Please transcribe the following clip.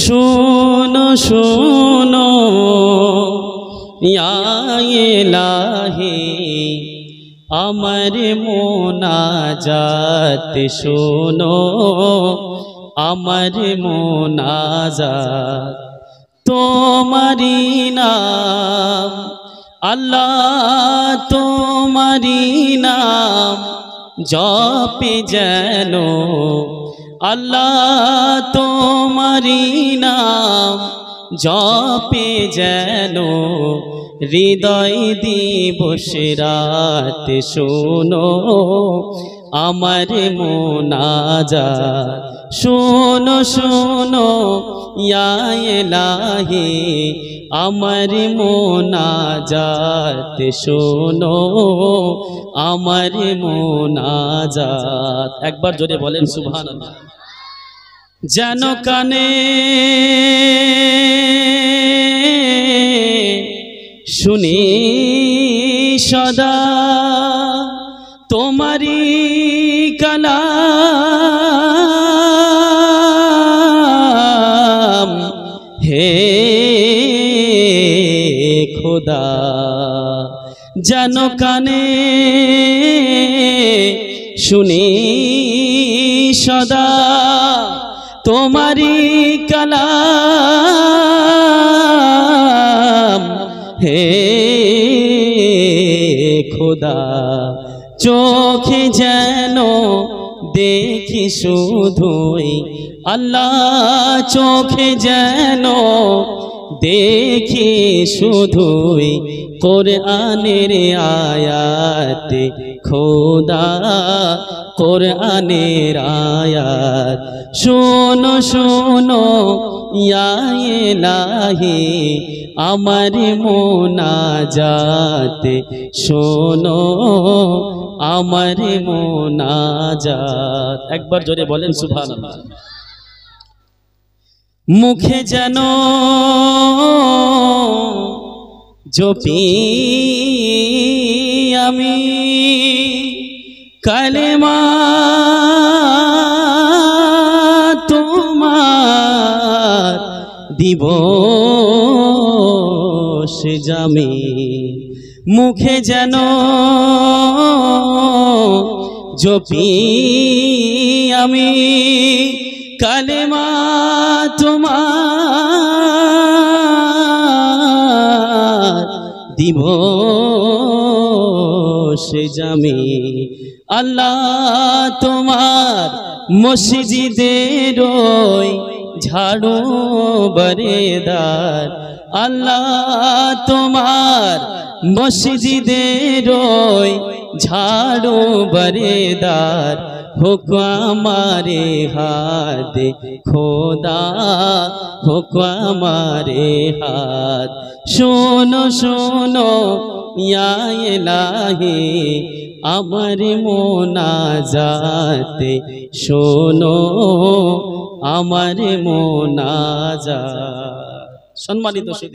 শোনো শোনো ইয়া ইলাহি আমার মোনাজাত শোনো আমার মোনাজাত তোমারি নাম আল্লাহ তোমারি নাম জপে যেন আল্লাহ তোমারি নাম জপে যেন হৃদয় দিবস রাত শোনো আমার মোনাজাত শোনো শোনো ইয়া ইলাহি আমার মোনাজাত শোনো আমার মোনাজাত। একবার জোরে বলেন সুবহানাল্লাহ। যেন কানে শুনি সদা তোমারি কালাম হে খোদা যেন কানে শুনি সদা তোমারি কালাম হে খোদা চোখে যেন দেখি শুধুই আল্লাহ চোখে যেন দেখি শুধুই কোরআনের আয়াত খোদা কোরআনের আয়াত শোনো শোনো ইয়া ইলাহি আমার মোনাজাত শোনো আমার মোনাজাত। একবার জোরে বলেন সুবহানাল্লাহ। মুখে যেন জপি আমি কালেমা তোমার দিবস জামি মুখে যেন জপি আমি কালেমা তোমার দিবস জামি আল্লাহ তোমার মসজিদের ঝাড়ু বরেদার আল্লাহ তোমার মসজিদের ঝাড়ু বরেদার হোক আমারে হাত খোদা হোক আমারে হাত শোনো শোনো ইয়া ইলাহি আমার মোনাজাত শোনো আমার মোনাজাত। সম্মানিত